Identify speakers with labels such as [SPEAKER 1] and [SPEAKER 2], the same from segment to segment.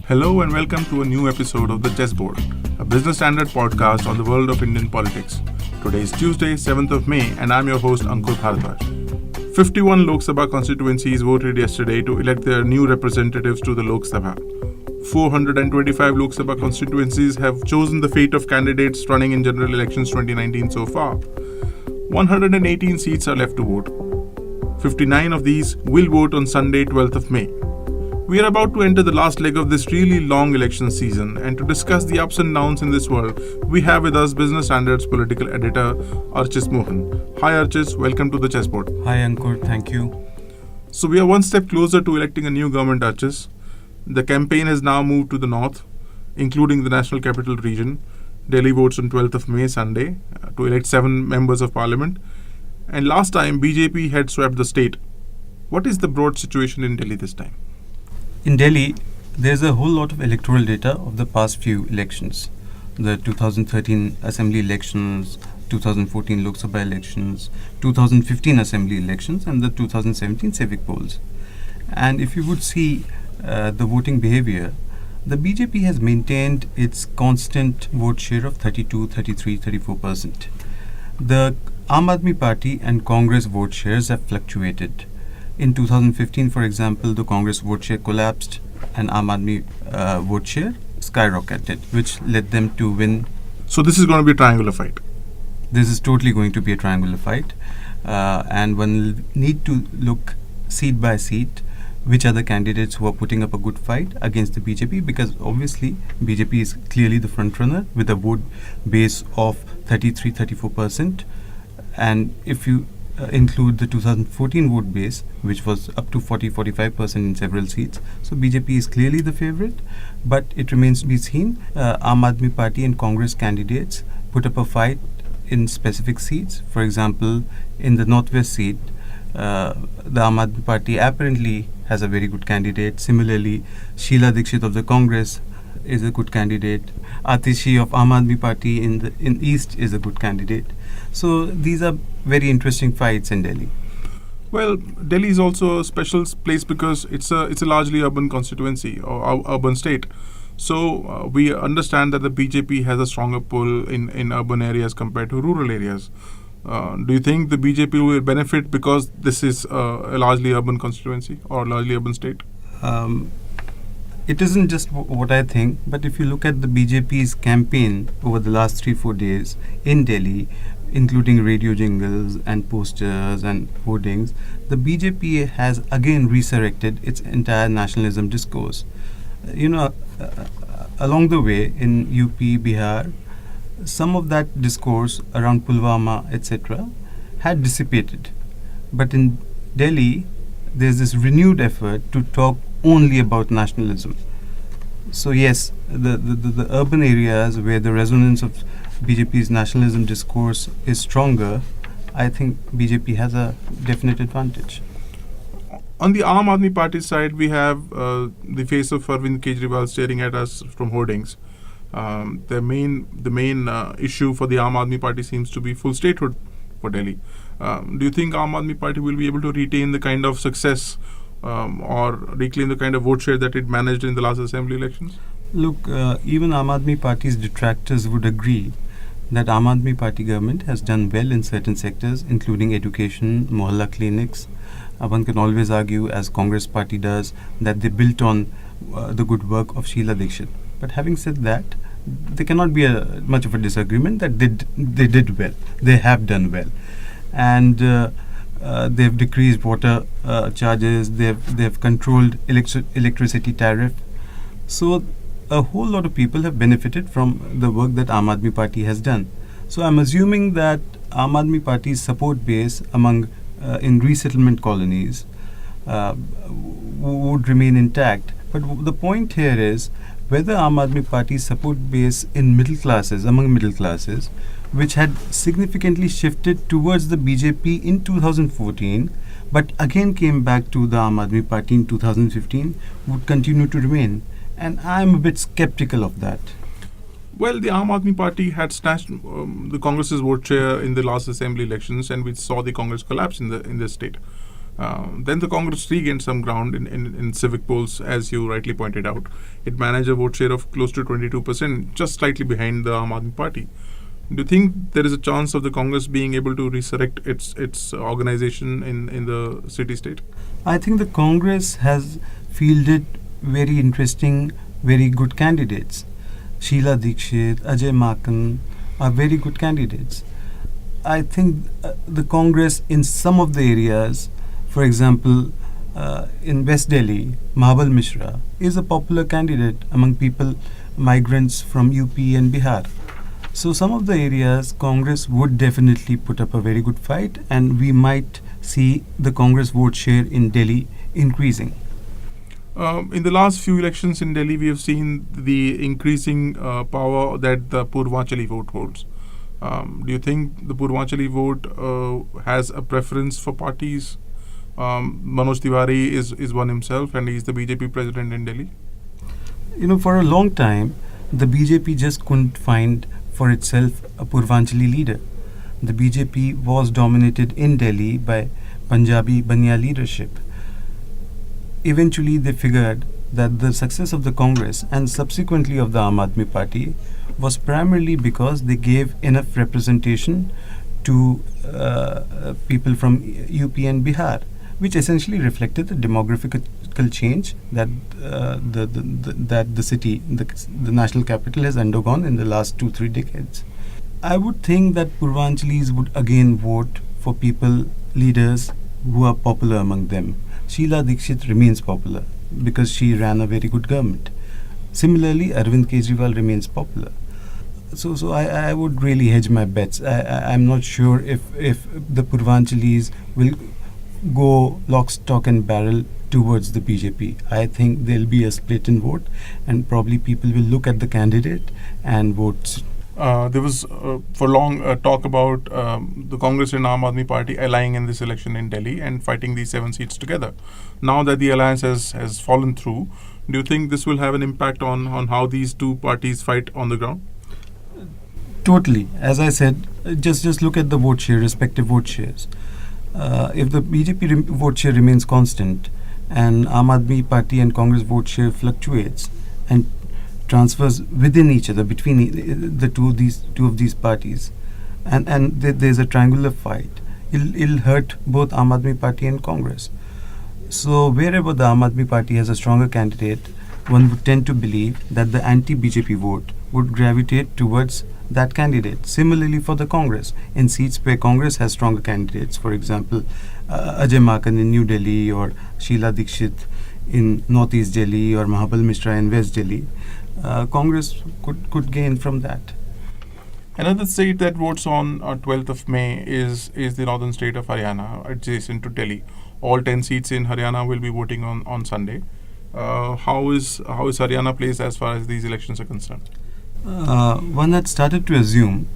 [SPEAKER 1] Hello and welcome to a new episode of the Chessboard, a business standard podcast on the world of Indian politics. Today is Tuesday, 7th of May, and I'm your host Ankur Bhardwaj. 51 Lok Sabha constituencies voted yesterday to elect their new representatives to the Lok Sabha. 425 Lok Sabha constituencies have chosen the fate of candidates running in general elections 2019 so far. 118 seats are left to vote. 59 of these will vote on Sunday, 12th of May. We are about to enter the last leg of this really long election season, and to discuss the ups and downs in this world, we have with us Business Standard's political editor, Archis Mohan. Hi Archis, welcome to the Chessboard.
[SPEAKER 2] Hi Ankur, thank you.
[SPEAKER 1] So we are one step closer to electing a new government, Archis. The campaign has now moved to the north, including the National Capital Region. Delhi votes on 12th of May, Sunday, to elect 7 members of parliament. And last time, BJP had swept the state. What is the broad situation in Delhi this time?
[SPEAKER 2] In Delhi, there's a whole lot of electoral data of the past few elections. The 2013 Assembly elections, 2014 Lok Sabha elections, 2015 Assembly elections, and the 2017 civic polls. And if you would see the voting behavior, the BJP has maintained its constant vote share of 32, 33, 34%. The Aam Aadmi Party and Congress vote shares have fluctuated. In 2015, for example, the Congress vote share collapsed and Aam Aadmi vote share skyrocketed, which led them to win.
[SPEAKER 1] So this is going to be a triangular fight.
[SPEAKER 2] This is totally going to be a triangular fight. And one will need to look seat by seat which are the candidates who are putting up a good fight against the BJP, because obviously BJP is clearly the front runner with a vote base of 33, 34%. And if you include the 2014 vote base, which was up to 40-45% in several seats. So BJP is clearly the favorite, but it remains to be seen. Aam Aadmi Party and Congress candidates put up a fight in specific seats. For example, in the northwest seat, the Aam Aadmi Party apparently has a very good candidate. Similarly, Sheila Dikshit of the Congress is a good candidate. Atishi of Aam Aadmi Party in East is a good candidate. So these are very interesting fights in Delhi.
[SPEAKER 1] Well, Delhi is also a special place because it's a largely urban constituency or urban state. So we understand that the BJP has a stronger pull in urban areas compared to rural areas. Do you think the BJP will benefit because this is a largely urban constituency or largely urban state?
[SPEAKER 2] It isn't just what I think, but if you look at the BJP's campaign over the last 3-4 days in Delhi, including radio jingles and posters and hoardings, the BJP has again resurrected its entire nationalism discourse. Along the way in UP, Bihar, some of that discourse around Pulwama, etc., had dissipated. But in Delhi, there's this renewed effort to talk only about nationalism. So yes, the urban areas where the resonance of BJP's nationalism discourse is stronger, I think BJP has a definite advantage.
[SPEAKER 1] On the Aam Aadmi Party side, we have the face of Arvind Kejriwal staring at us from hoardings. The main issue for the Aam Aadmi Party seems to be full statehood for Delhi. Do you think Aam Aadmi Party will be able to retain the kind of success or reclaim the kind of vote share that it managed in the last assembly elections?
[SPEAKER 2] Look, even Aam Aadmi Party's detractors would agree that Aam Aadmi Party government has done well in certain sectors, including education, mohalla clinics. One can always argue, as Congress Party does, that they built on the good work of Sheila Dikshit. But having said that, there cannot be much of a disagreement that they did well. They have done well. And they've decreased water charges, they've controlled electricity tariff. So a whole lot of people have benefited from the work that Aam Aadmi Party has done. So I'm assuming that Aam Aadmi Party's support base in resettlement colonies would remain intact. But the point here is whether Aam Aadmi Party's support base in among middle classes, which had significantly shifted towards the BJP in 2014, but again came back to the Aam Aadmi Party in 2015, would continue to remain. And I'm a bit skeptical of that.
[SPEAKER 1] Well, the Aam Aadmi Party had snatched the Congress's vote share in the last assembly elections, and we saw the Congress collapse in the state. Then the Congress regained some ground in civic polls, as you rightly pointed out. It managed a vote share of close to 22%, just slightly behind the Aam Aadmi Party. Do you think there is a chance of the Congress being able to resurrect its organization in the city-state?
[SPEAKER 2] I think the Congress has fielded very interesting, very good candidates. Sheila Dikshit, Ajay Makan are very good candidates. I think the Congress in some of the areas, for example, in West Delhi, Mahabal Mishra is a popular candidate among people, migrants from UP and Bihar. So some of the areas Congress would definitely put up a very good fight, and we might see the Congress vote share in Delhi increasing.
[SPEAKER 1] In the last few elections in Delhi, we have seen the increasing power that the Purvanchali vote holds. Do you think the Purvanchali vote has a preference for parties? Manoj Tiwari is one himself, and he is the BJP president in Delhi.
[SPEAKER 2] For a long time, the BJP just couldn't find for itself a Purvanchali leader. The BJP was dominated in Delhi by Punjabi Bania leadership. Eventually, they figured that the success of the Congress and subsequently of the Aam Aadmi Party was primarily because they gave enough representation to people from UP and Bihar, which essentially reflected the demographical change that the city, the national capital, has undergone in the last 2-3 decades. I would think that Purvanchalis would again vote for people, leaders who are popular among them. Sheila Dikshit remains popular because she ran a very good government. Similarly, Arvind Kejriwal remains popular. So I would really hedge my bets. I'm not sure if the Purvanchalis will go lock, stock and barrel towards the BJP. I think there'll be a split in vote, and probably people will look at the candidate and vote.
[SPEAKER 1] There was for long talk about the Congress and Aam Aadmi Party allying in this election in Delhi and fighting these 7 seats together. Now that the alliance has fallen through, do you think this will have an impact on how these two parties fight on the ground?
[SPEAKER 2] Totally. As I said, just look at the vote share, respective vote shares. If the BJP vote share remains constant and Aam Aadmi Party and Congress vote share fluctuates and transfers within each other between the two of these parties, and there's a triangular fight, it'll hurt both Aam Aadmi Party and Congress. So wherever the Aam Aadmi Party has a stronger candidate, one would tend to believe that the anti-BJP vote would gravitate towards that candidate. Similarly for the Congress, in seats where Congress has stronger candidates, for example, Ajay Makan in New Delhi or Sheila Dikshit in Northeast Delhi or Mahabal Mishra in West Delhi, Congress could gain from that.
[SPEAKER 1] Another state that votes on 12th of May is the northern state of Haryana, adjacent to Delhi. All 10 seats in Haryana will be voting on Sunday. How is Haryana placed as far as these elections are concerned?
[SPEAKER 2] One had started to assume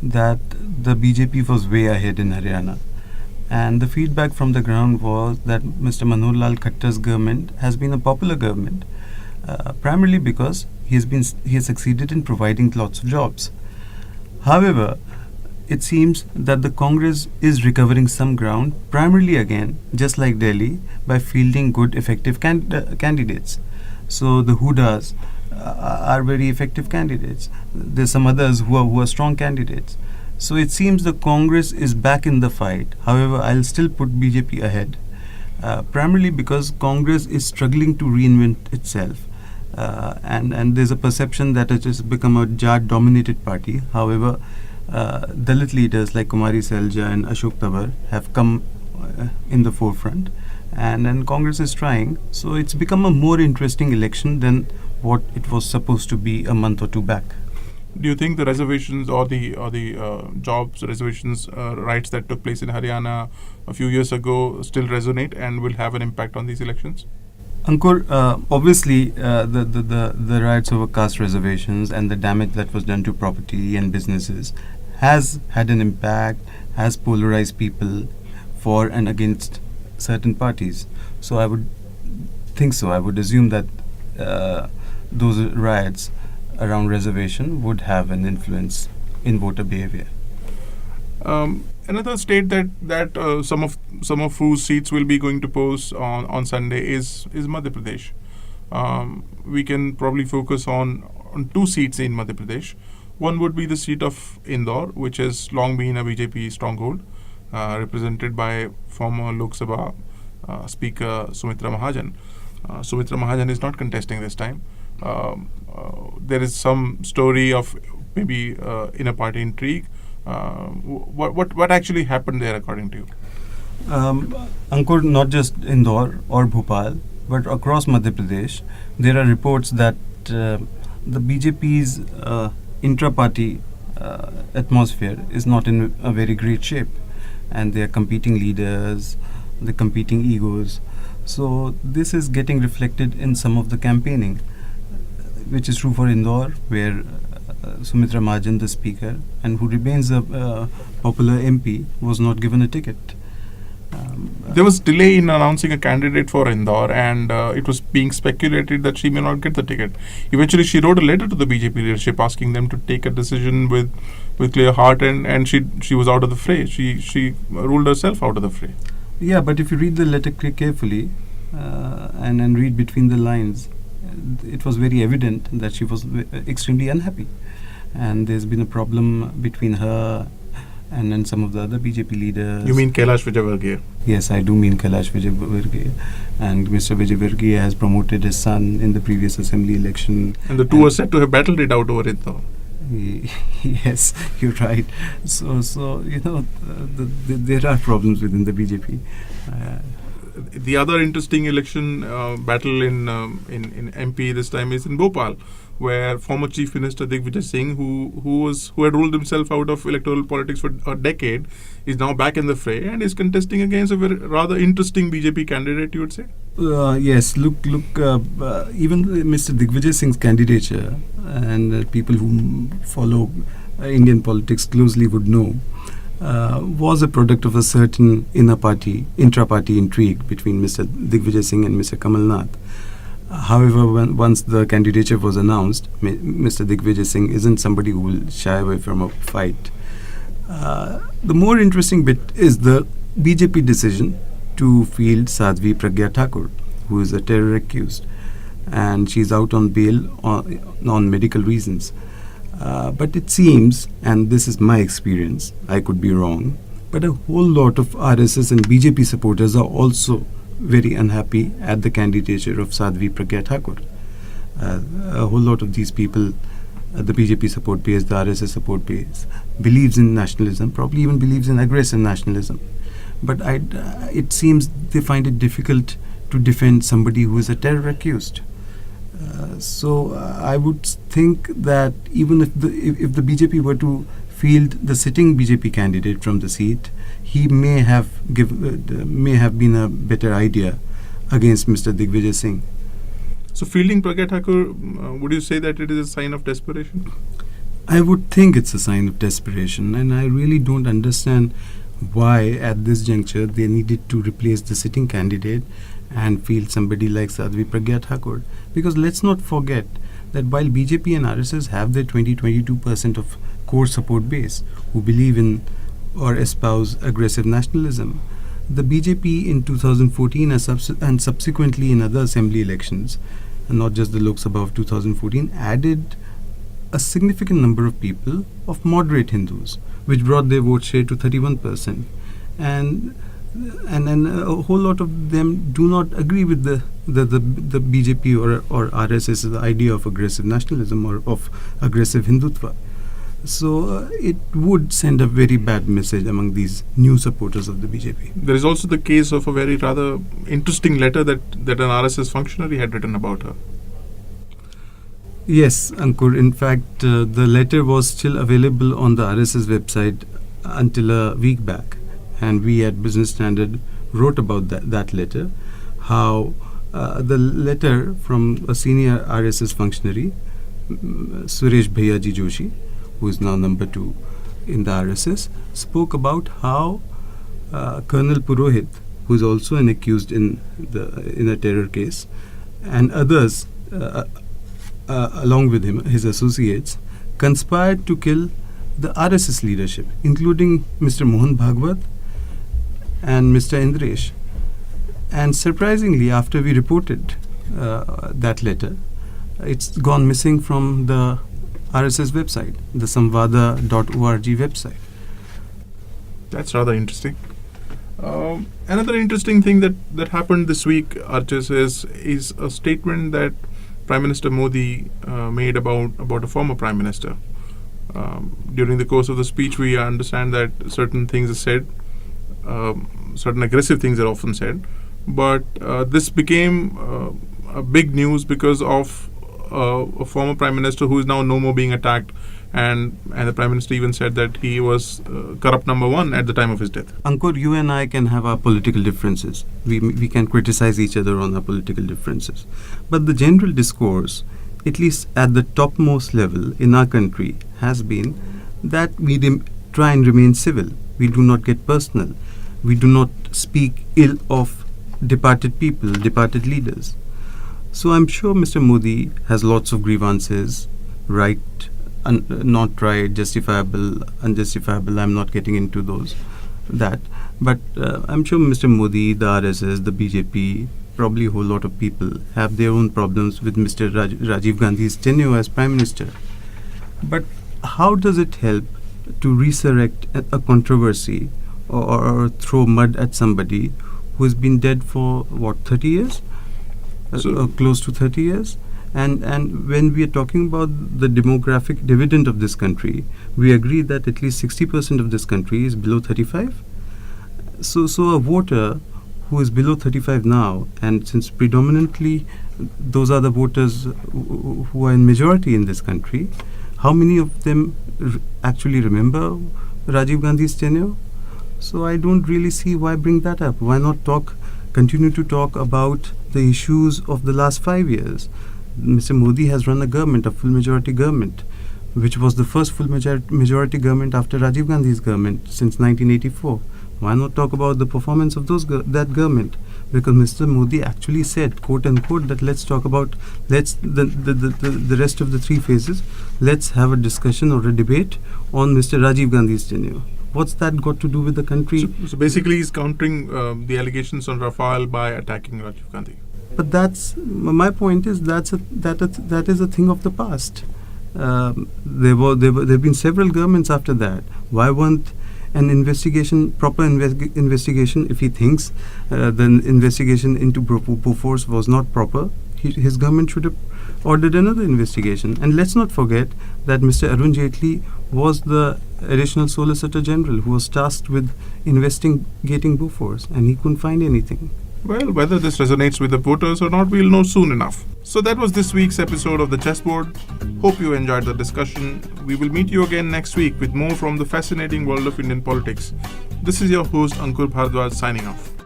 [SPEAKER 2] that the BJP was way ahead in Haryana, and the feedback from the ground was that Mr. Manohar Lal Khattar's government has been a popular government, primarily because he has succeeded in providing lots of jobs. However, it seems that the Congress is recovering some ground, primarily again, just like Delhi, by fielding good, effective candidates. So the Hudas are very effective candidates. There's some others who are strong candidates. So it seems the Congress is back in the fight. However, I'll still put BJP ahead, primarily because Congress is struggling to reinvent itself. And there's a perception that it has become a Jat-dominated party. However, Dalit leaders like Kumari Selja and Ashok Tabar have come in the forefront, and Congress is trying. So it's become a more interesting election than what it was supposed to be a month or two back.
[SPEAKER 1] Do you think the reservations or the jobs reservations rights that took place in Haryana a few years ago still resonate and will have an impact on these elections?
[SPEAKER 2] Ankur, obviously, the rights over caste reservations and the damage that was done to property and businesses has had an impact, has polarized people for and against certain parties. So I would think so. I would assume that those riots around reservation would have an influence in voter behavior.
[SPEAKER 1] Another state that some of whose seats will be going to pose on Sunday is Madhya Pradesh. We can probably focus on two seats in Madhya Pradesh. One would be the seat of Indore, which has long been a BJP stronghold, represented by former Lok Sabha Speaker Sumitra Mahajan. Sumitra Mahajan is not contesting this time. There is some story of maybe inner party intrigue. What actually happened there, according to you?
[SPEAKER 2] Ankur, not just Indore or Bhopal, but across Madhya Pradesh, there are reports that the BJP's intra-party atmosphere is not in a very great shape, and they are competing leaders, the competing egos. So this is getting reflected in some of the campaigning, which is true for Indore, where Sumitra Mahajan, the speaker, and who remains a popular MP, was not given a ticket.
[SPEAKER 1] There was delay in announcing a candidate for Indore, and it was being speculated that she may not get the ticket. Eventually, she wrote a letter to the BJP leadership asking them to take a decision with clear heart, and she was out of the fray. She ruled herself out of the fray.
[SPEAKER 2] Yeah, but if you read the letter carefully and read between the lines, it was very evident that she was extremely unhappy, and there's been a problem between her and some of the other BJP leaders.
[SPEAKER 1] You mean Kailash Vijayvargiya?
[SPEAKER 2] Yes, I do mean Kailash Vijayvargiya. And Mr. Vijayvargiya has promoted his son in the previous assembly election.
[SPEAKER 1] And the two are said to have battled it out over it, though.
[SPEAKER 2] Yes, you're right. So you know, there are problems within the BJP.
[SPEAKER 1] The other interesting election battle in MP this time is in Bhopal, where former Chief Minister Digvijay Singh, who had ruled himself out of electoral politics for a decade, is now back in the fray and is contesting against a rather interesting BJP candidate, you would say?
[SPEAKER 2] Yes, look. Even Mr. Digvijay Singh's candidature, and people who follow Indian politics closely would know, was a product of a certain intra-party intrigue between Mr. Digvijay Singh and Mr. Kamal Nath. However, once the candidature was announced, Mr. Digvijay Singh isn't somebody who will shy away from a fight. The more interesting bit is the BJP decision to field Sadhvi Pragya Thakur, who is a terror accused, and she's out on bail on medical reasons. But it seems, and this is my experience, I could be wrong, but a whole lot of RSS and BJP supporters are also very unhappy at the candidature of Sadhvi Pragya Thakur. A whole lot of these people, the BJP support base, the RSS support base, believes in nationalism, probably even believes in aggressive nationalism. But it seems they find it difficult to defend somebody who is a terror accused. So I would think that even if the BJP were to field the sitting BJP candidate from the seat, he may have been a better idea against Mr. Digvijay Singh.
[SPEAKER 1] So fielding Pragya Thakur, would you say that it is a sign of desperation?
[SPEAKER 2] I would think it's a sign of desperation, and I really don't understand why at this juncture they needed to replace the sitting candidate and field somebody like Sadhvi Pragya Thakur. Because let's not forget that while BJP and RSS have their 20-22% of core support base who believe in or espouse aggressive nationalism, the BJP in 2014 and subsequently in other assembly elections, and not just the Lok Sabha of 2014, added a significant number of people of moderate Hindus, which brought their vote share to 31%. And then a whole lot of them do not agree with the BJP or RSS's idea of aggressive nationalism or of aggressive Hindutva. So it would send a very bad message among these new supporters of the BJP.
[SPEAKER 1] There is also the case of a very rather interesting letter that an RSS functionary had written about her.
[SPEAKER 2] Yes, Ankur. In fact, the letter was still available on the RSS website until a week back. And we at Business Standard wrote about that letter, how the letter from a senior RSS functionary, Suresh Bhaiyaji Joshi, who is now number 2 in the RSS, spoke about how Colonel Purohit, who is also an accused in a terror case, and others along with him, his associates, conspired to kill the RSS leadership, including Mr. Mohan Bhagwat and Mr. Indresh. And surprisingly, after we reported that letter, it's gone missing from the RSS website, the samvada.org website.
[SPEAKER 1] That's rather interesting. Another interesting thing that happened this week, Archis, is a statement that Prime Minister Modi made about a former Prime Minister. During the course of the speech, we understand that certain things are said, certain aggressive things are often said, but this became a big news because of a former Prime Minister who is now no more being attacked, and the Prime Minister even said that he was corrupt number one at the time of his death.
[SPEAKER 2] Ankur, you and I can have our political differences. We can criticize each other on our political differences. But the general discourse, at least at the topmost level in our country, has been that we try and remain civil. We do not get personal. We do not speak ill of departed people, departed leaders. So I'm sure Mr. Modi has lots of grievances, right, not right, justifiable, unjustifiable. I'm not getting into that. But I'm sure Mr. Modi, the RSS, the BJP, probably a whole lot of people have their own problems with Mr. Rajiv Gandhi's tenure as Prime Minister. But how does it help to resurrect a controversy or throw mud at somebody who has been dead for, 30 years? Close to 30 years. And when we are talking about the demographic dividend of this country, we agree that at least 60% of this country is below 35. So a voter who is below 35 now, and since predominantly those are the voters who are in majority in this country, how many of them actually remember Rajiv Gandhi's tenure? So I don't really see why bring that up. Why not continue to talk about the issues of the last 5 years? Mr. Modi has run a government, a full majority government, which was the first full majority government after Rajiv Gandhi's government since 1984. Why not talk about the performance of that government? Because Mr. Modi actually said, quote unquote, that let's talk about the rest of the three phases. Let's have a discussion or a debate on Mr. Rajiv Gandhi's tenure. What's that got to do with the country?
[SPEAKER 1] So basically, he's countering the allegations on Rafale by attacking Rajiv Gandhi.
[SPEAKER 2] But that's my point. Is that is a thing of the past. There have been several governments after that. Why weren't an proper investigation? If he thinks the investigation into Bofors was not proper, his government should have ordered another investigation. And let's not forget that Mr. Arun Jaitley was the additional Solicitor General who was tasked with investigating Bofors, and he couldn't find anything.
[SPEAKER 1] Well, whether this resonates with the voters or not, we'll know soon enough. So that was this week's episode of the Chessboard. Hope you enjoyed the discussion. We will meet you again next week with more from the fascinating world of Indian politics. This is your host Ankur Bhardwaj signing off.